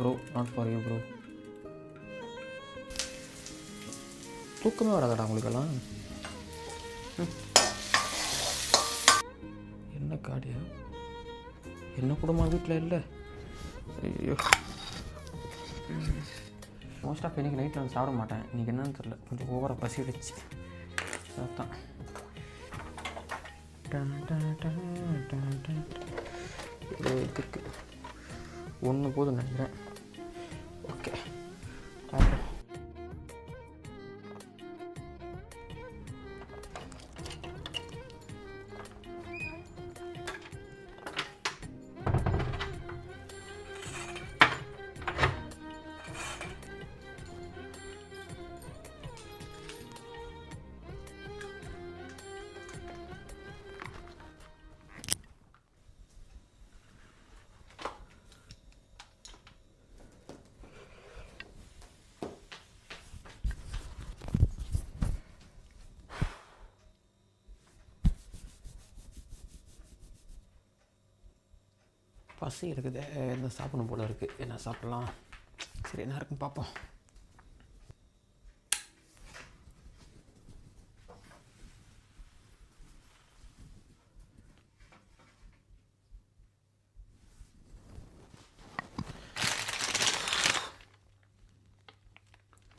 Bro, not for you bro. தூக்கமே வராதடா உங்களுக்கெல்லாம். என்ன காடியா? என்ன கூடமா வீட்டில் இல்லை? ஐயோ, மோஸ்ட் ஆஃப் இன்றைக்கி நைட்டில் வந்து சாப்பிட மாட்டேன். இன்றைக்கி என்னன்னு தெரில, கொஞ்சம் ஓவராக பசி வச்சு அதான். இதுக்கு ஒன்று போதும் நினைக்கிறேன். ஓகே, பார்ப்போம். பசி இருக்குது, என்ன சாப்பிடணும் போல் இருக்குது. என்ன சாப்பிட்லாம்? சரி, என்ன இருக்குன்னு பார்ப்போம்.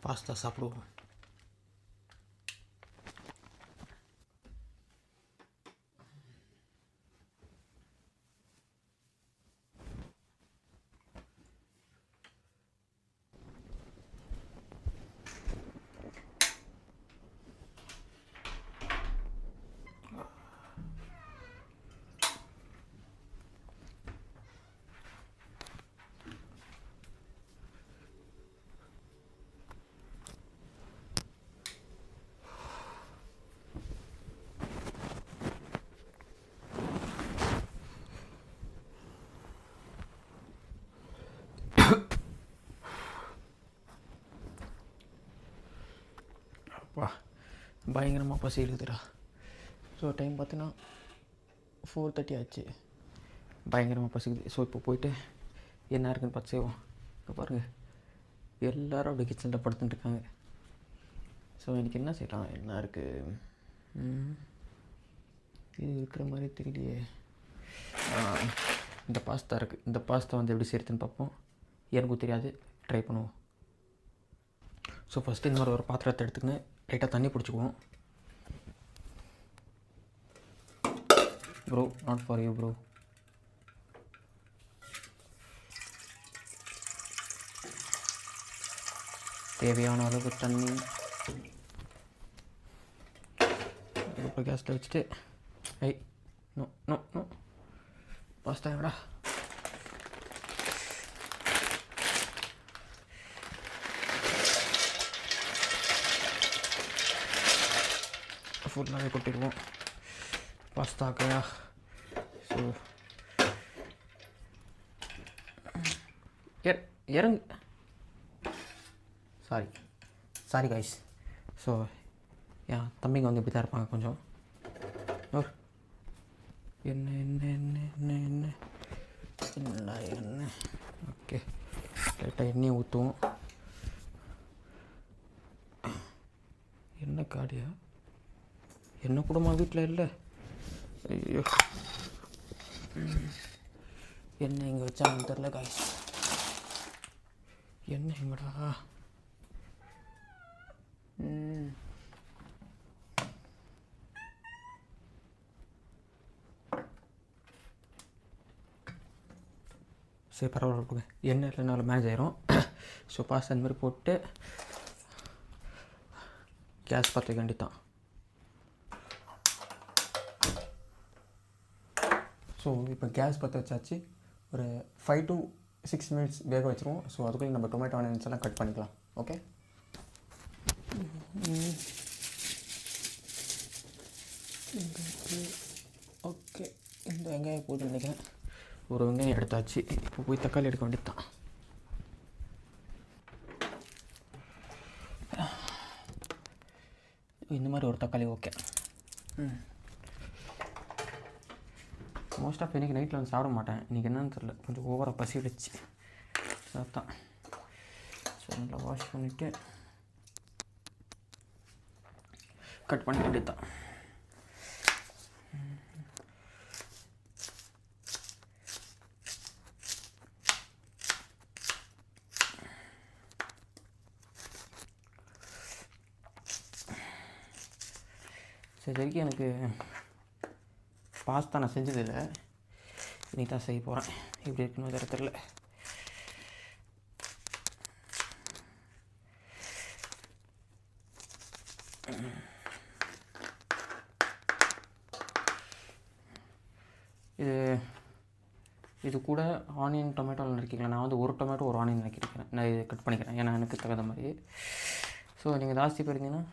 பாஸ்தா சாப்பிடுவோம். அப்பா, பயங்கரமாக பசி எழுதுடா. ஸோ டைம் பார்த்தீங்கன்னா 4:30 ஆச்சு. பயங்கரமாக பசிக்குது. ஸோ இப்போ போயிட்டு என்ன இருக்குன்னு பார்த்து செய்வோம். இப்போ பாருங்கள், எல்லோரும் அப்படி கிச்சனில் படுத்துட்டு இருக்காங்க. ஸோ எனக்கு என்ன செய்யலாம்? என்ன இருக்குது? இது இருக்கிற மாதிரி தெரியலையே. இந்த பாஸ்தா இருக்குது. இந்த பாஸ்தா வந்து எப்படி செய்யறதுன்னு பார்ப்போம். எனக்கும் தெரியாது, ட்ரை பண்ணுவோம். ஸோ ஃபஸ்ட்டு இந்த மாதிரி ஒரு பாத்திரத்தை எடுத்துக்கின்னு லைட்டாக தண்ணி பிடிச்சிக்குவோம். Bro, not for you bro. தேவையான அளவு தண்ணி இப்போ கேஸில் வச்சுட்டு, நோ நோ நோ பாஸ்தா எவ்வளோ ஃபுல்லாகவே கொட்டிடுவோம் பாஸ்தாக்கா. ஸோ இறங்கு. Sorry guys. ஸோ ஏன் தம்பிங்க வந்து இப்படி தான் இருப்பாங்க கொஞ்சம். என்ன என்ன என்ன என்ன என்ன என்னடா என்ன? ஓகே, லைட்டாக எண்ணெயை ஊற்றுவோம். என்ன காடியா? என்ன கூடமா வீட்டில் இல்லை? ஐயோ, என்ன இங்கே வச்சாங்கன்னு தெரில காய்ஸ். என்ன எங்கடா? சரி, பரவாயில்ல போங்க. எண்ணெய் இல்லைனாலும் மேனேஜ் ஆயிரும். ஸோ பாஸ்தா அந்த மாதிரி போட்டு கேஸ் பற்ற வேண்டியதான். ஸோ இப்போ கேஸ் பற்ற வச்சாச்சு. ஒரு 5 to 6 minutes வேக வச்சுருவோம். ஸோ அதுக்குள்ளே நம்ம டொமேட்டோ ஆனியன்ஸ் எல்லாம் கட் பண்ணிக்கலாம். Okay, okay. இந்த வெங்காயம் போட்டு நினைக்கிறேன். ஒரு வெங்காயம் எடுத்தாச்சு. இப்போ போய் தக்காளி எடுக்க வேண்டியது தான். இந்த மாதிரி ஒரு தக்காளி ஓகே. மோஸ்ட் ஆஃப் இன்றைக்கி நைட்டில் வந்து சாப்பிட மாட்டேன். இன்றைக்கி என்னன்னு தெரில, கொஞ்சம் ஓவராக பசி வச்சு அதான். ஸோ நல்லா வாஷ் பண்ணிவிட்டு கட் பண்ண வேண்டியது தான். சரி வரைக்கும் எனக்கு பாஸ்தா நான் செஞ்சதில்லை, இன்றைக்கி தான் செய்ய போகிறேன். எப்படி இருக்குன்னு வேறு தெரில. இது கூட ஆனியன் டொமேட்டோவில் நறுக்கிக்கலாம். நான் வந்து ஒரு டொமேட்டோ ஒரு ஆனியன் நறுக்கிக்கிறேன். நான் இது கட் பண்ணிக்கிறேன், ஏன்னா எனக்கு தகுந்த மாதிரி. ஸோ நீங்கள் ஜாஸ்தி போயிருந்தீங்கன்னா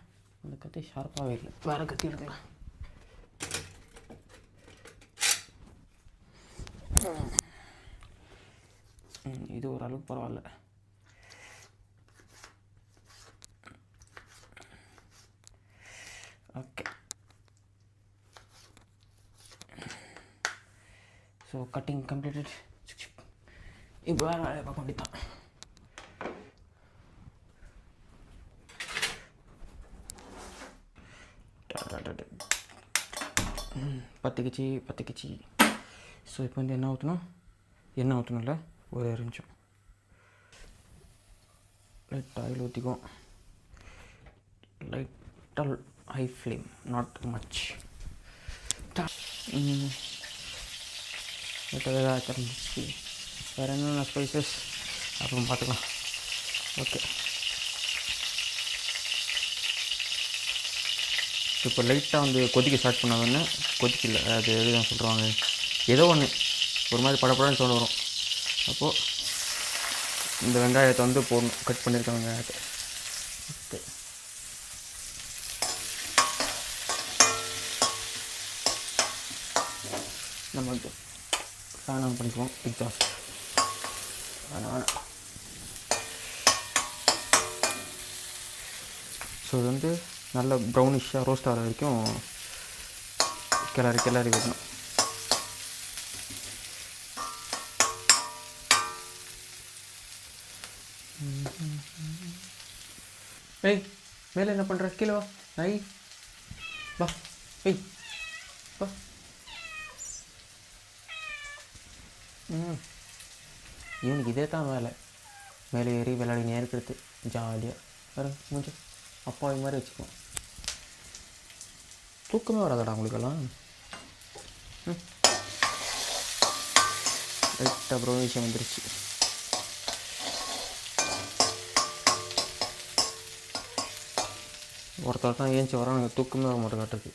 அந்த கத்தி ஷார்ப்பாகவே இல்லை, வேறு கத்தி எடுக்கலாம். இது ஓரளவுக்கு பரவாயில்ல. Okay, so cutting completed. இப்போ வேறு வேலையை பார்க்க வேண்டியதான். பத்திக்கிச்சு. ஸோ இப்போ வந்து எண்ணெய் ஊற்றணும்ல, ஒரு நிமிஷம் லைட் ஆயில் ஊற்றிக்கும். லைட்டாக ஹை ஃப்ளேம், நாட் மச். லைட்டாக ஆரம்பிச்சு. வேறு என்னென்ன ஸ்பைசஸ் அப்புறம் பார்த்துக்கலாம். ஓகே, இப்போ லைட்டாக வந்து கொதிக்க ஸ்டார்ட் பண்ணாதோன்னே, கொதிக்கல, அது எதுதான் சொல்கிறாங்க, ஏதோ ஒன்று ஒரு மாதிரி படப்படன்னு சவுண்ட் வரும். அப்போது இந்த வெங்காயத்தை வந்து போடணும், கட் பண்ணியிருக்க வெங்காயத்தை. ஓகே, நம்ம வந்து ஃபேன் ஆன் பண்ணிக்குவோம். எக்ஸாஸ்ட் வேணாம். ஸோ இது வந்து நல்ல ப்ரௌனிஷாக ரோஸ்ட் ஆகிற வரைக்கும் கிளறி வைக்கணும். ஏய், மேலே என்ன பண்ணுற? கீழே வா. நாய் வா. ஏய் வா. இவனுக்கு இதே தான் வேலை, மேலே ஏறி விளையாடி இருக்கிறது ஜாலியாக. வேறு மூஞ்சி அப்பாவி மாதிரி வச்சுக்குவோம். தூக்கமே வராதடா உங்களுக்கெல்லாம். லைட்டாக ப்ரௌன் விஷயம் வந்துருச்சு. ஒருத்தர் தான் ஏஞ்சி வரோம், எனக்கு தூக்கமே வர மாட்டேன் காட்டுது.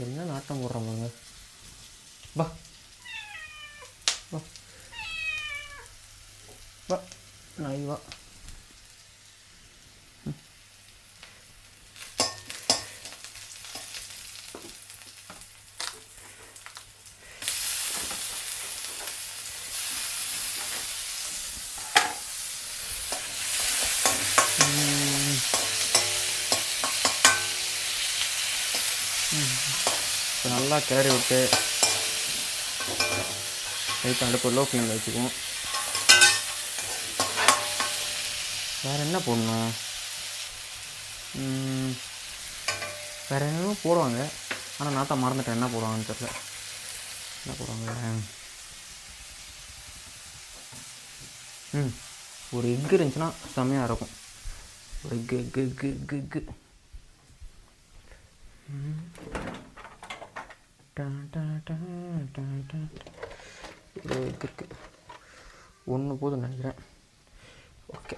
என்ன நாட்டம் போடுறாங்க. வா வா வா நாய் வா. இப்போ நல்லா கிளறி விட்டு லைட்டாக அடுப்பு லோ ஃப்ளேமில் வச்சுக்குவோம். வேறு என்ன போடணும்? வேறு என்னென்ன போடுவாங்க, ஆனால் நான் தான் மறந்துட்டேன் என்ன போடுவாங்கன்னு தெரியல. என்ன போடுவாங்க? ஒரு எக்கு இருந்துச்சுன்னா செம்மையாக இருக்கும். ஒரு எக்கு ஒரு எக்கு ஒன்று போதும் நினைக்கிறேன். ஓகே,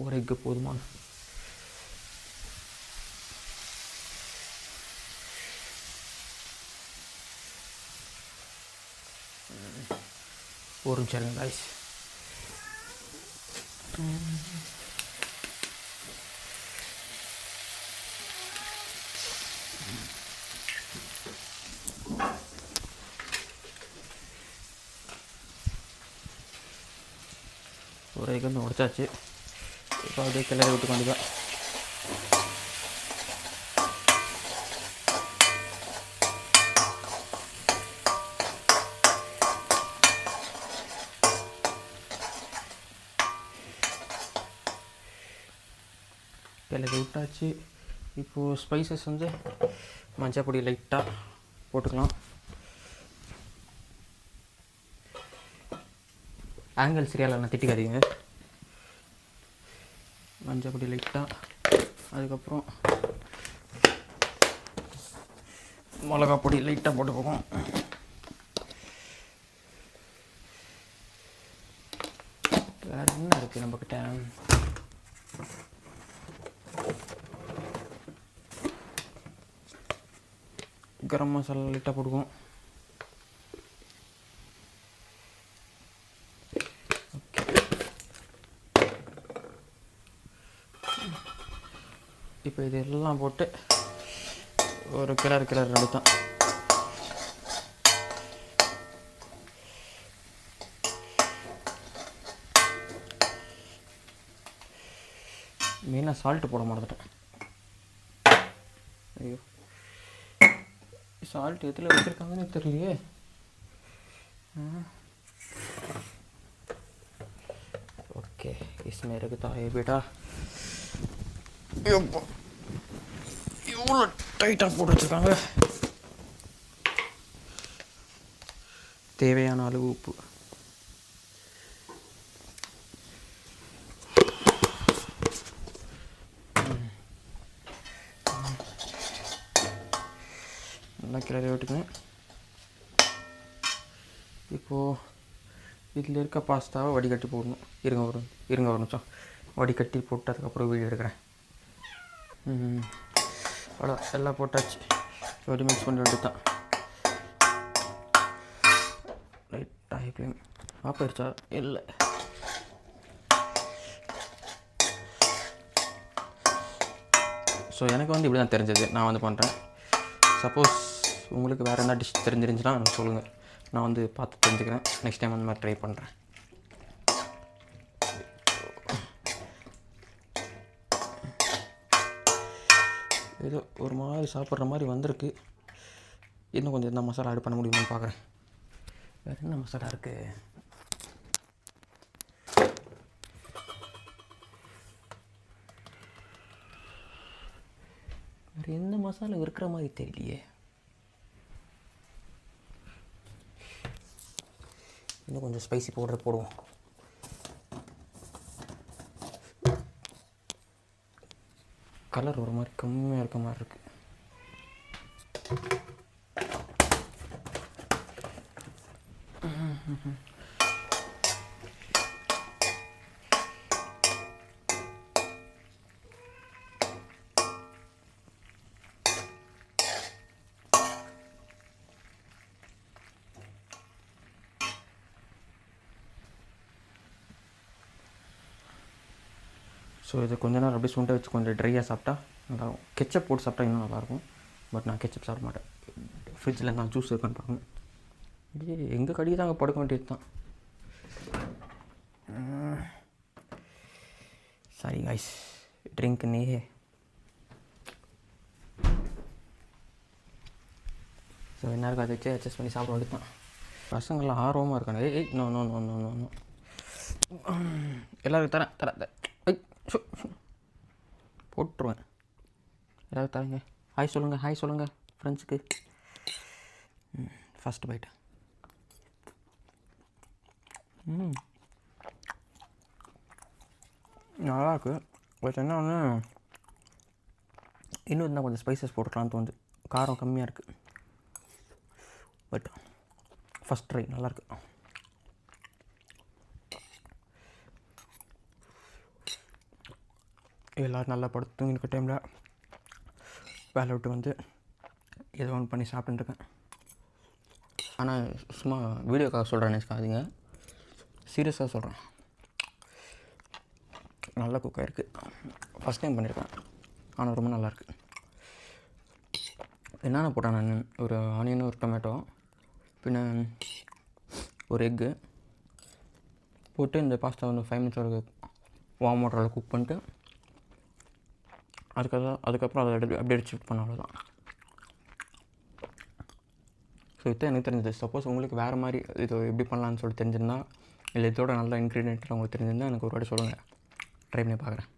ஒரு எக்கு போதுமான. ஒரு நிமிஷம் காய்ஸ். ஒரு எக்கு வந்து உடைச்சாச்சு. இப்போ அப்படியே கிளறி விட்டு கொண்டுதான். கிளறி விட்டாச்சு. இப்போது ஸ்பைசஸ் வந்து மஞ்சள் பொடி லைட்டாக போட்டுக்கலாம். ஆங்கிள் சரியால நான் திட்டிக்காதீங்க. மஞ்சள் பொடி லைட்டாக, அதுக்கப்புறம் மிளகா பொடி லைட்டாக போட்டுப்போம். வேறு என்ன இருக்குது நம்மக்கிட்ட? கரம் மசாலா லைட்டாக போடுவோம். இப்போ இது எல்லாம் போட்டு ஒரு கிளறு எடுத்தான். மெயினாக சால்ட்டு போட மறந்துட்டேன். ஐயோ, சால்ட் எதில் வச்சுருக்காங்கன்னு தெரியலையே. ओके, इसमें रखता है बेटा. இவ்வளோ டைட்டாக போட்டு வச்சுருக்காங்க. தேவையான அளவு உப்பு. நல்லா கிளறி விட்டுக்கேன். இப்போது இதில் இருக்க பாஸ்தாவை வடிகட்டி போடணும். இருங்க ஒரு நிமிஷம். வடிகட்டி போட்டு அதுக்கப்புறம் வீடியோ எடுக்கிறேன். அவ்வளோ எல்லாம் போட்டாச்சு. வடி மிக்ஸ் பண்ணி வேண்டியது தான். லைட்டாக ஃப்ளேம் ஆஃப் ஆயிடுச்சா? இல்லை. ஸோ எனக்கு வந்து இப்படி தான் தெரிஞ்சது, நான் வந்து பண்ணுறேன். சப்போஸ் உங்களுக்கு வேறு என்ன டிஷ் தெரிஞ்சிருந்துச்சுன்னா எனக்கு சொல்லுங்கள், நான் வந்து பார்த்து தெரிஞ்சுக்கிறேன். நெக்ஸ்ட் டைம் அந்த மாதிரி ட்ரை பண்ணுறேன். ஏதோ ஒரு மாதிரி சாப்பிட்ற மாதிரி வந்திருக்கு. இன்னும் கொஞ்சம் என்ன மசாலா ஆட் பண்ண முடியுமான்னு பார்க்குறேன். வேறு என்ன மசாலா இருக்குது? வேறு எந்த மசாலா இருக்கிற மாதிரி தெரியலையே. இன்னும் கொஞ்சம் ஸ்பைசி பவுடர் போடுவோம். கலர் ஒரு மாதிரி கம்மியாக இருக்க மாதிரி இருக்குது. ஸோ இது கொஞ்ச நேரம் அப்படியே சுண்டை வச்சு கொஞ்சம் ட்ரையாக சாப்பிட்டா நல்லாயிருக்கும். கெச்சப் போட்டு சாப்பிட்டா இன்னும் நல்லாயிருக்கும். பட் நான் கெச்சப் சாப்பிட மாட்டேன். ஃப்ரிட்ஜில் நான் ஜூஸ் இருக்கான்னு பார்க்கணும். இப்படியே எங்கள் கடிக்கு தான் அங்கே படுக்க வேண்டியது தான். சாரி காய்ஸ், ட்ரிங்க் நீ. ஸோ என்ன இருக்கா அதை வச்சு அட்ஜஸ்ட் பண்ணி சாப்பிட வேண்டியது தான். பசங்கள்லாம் ஆர்வமாக இருக்காங்க. ஏய் no no no no no no எல்லோருக்கும் தரேன். போட்டுருவேன். ஏதாவது தரேங்க. ஹாய் சொல்லுங்கள் ஃப்ரெண்ட்ஸுக்கு. First byte. நல்லாயிருக்கு. பட் என்ன ஒன்று, இன்னும் இருந்தால் கொஞ்சம் ஸ்பைசஸ் போட்டுக்கலான்னு தோணுது. காரம் கம்மியாக இருக்குது. பட் ஃபஸ்ட் ட்ரை நல்லாயிருக்கு. எல்லோரும் நல்லா படுத்து தூங்கின டைமில் வேலை விட்டு வந்து ஏதோ ஒன்று பண்ணி சாப்பிட்டுருக்கேன். ஆனால் சும்மா வீடியோக்காக சொல்கிறேன், நினச்சிக்காதீங்க. சீரியஸாக சொல்கிறேன். நல்லா குக் ஆகிருக்கு. ஃபஸ்ட் டைம் பண்ணியிருக்கேன், ஆனால் ரொம்ப நல்லாயிருக்கு. என்னென்ன போட்டேன் நான்? ஒரு ஆனியன், ஒரு டொமேட்டோ, பின்ன ஒரு எக்கு போட்டு இந்த பாஸ்தா வந்து 5 minutes ஒரு வார்ம் வாட்டரில் குக் பண்ணிட்டு அதுக்கப்புறம் அதை அப்படியே ஷிஃப்ட் பண்ண, அவ்வளோதான். ஸோ இதுதான் எனக்கு தெரிஞ்சது. சப்போஸ் உங்களுக்கு வேறு மாதிரி இது எப்படி பண்ணலான்னு சொல்லி தெரிஞ்சிருந்தால், இல்லை இதோட நல்ல இன்க்ரீடியன்ட் உங்களுக்கு தெரிஞ்சிருந்தால் எனக்கு ஒரு வாட்டி சொல்லுங்கள், ட்ரை பண்ணி பார்க்குறேன்.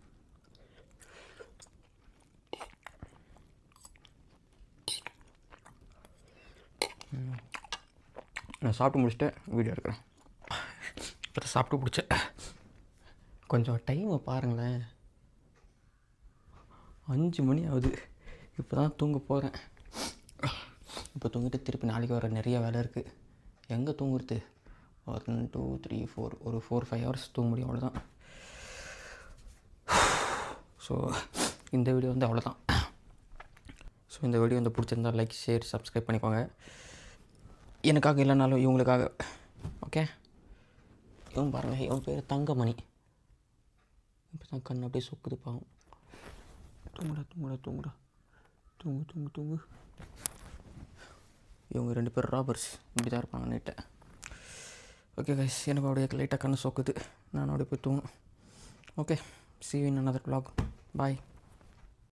நான் சாப்பிட்டு முடிச்சுட்டு வீடியோ எடுக்கிறேன். இப்போ சாப்பிட்டு பிடிச்சேன். கொஞ்சம் டைமை பாருங்களேன், 5 மணி ஆகுது. இப்போ தான் தூங்க போகிறேன். இப்போ தூங்கிட்டு திருப்பி நாளைக்கு வர நிறைய வேலை இருக்குது. எங்கே தூங்குறது? 1 2 3 4 ஒரு 4-5 ஹவர்ஸ் தூங்க முடியும், அவ்வளோதான். ஸோ இந்த வீடியோ வந்து அவ்வளோதான். ஸோ இந்த வீடியோ வந்து பிடிச்சிருந்தா லைக், ஷேர், சப்ஸ்கிரைப் பண்ணிக்கோங்க. எனக்காக இல்லைனாலும் இவங்களுக்காக. ஓகே, இவன் பாருங்கள், இவன் பேர் தங்கமணி. இப்போ தான் கண் அப்படியே சொக்குது, பாவம். தூங்குடா தூங்குடா தூங்குடா, தூங்கு தூங்கு தூங்கு. இவங்க 2 பேர் ராபர்ஸ், இப்படி தான் இருப்பாங்க நைட்டை. ஓகே கைஸ், எனக்கு அப்படியே லைட்டாக கண்ணு சொக்குது. நான் அப்படியே போய் தூங்கணும். Okay, see you in another vlog. Bye.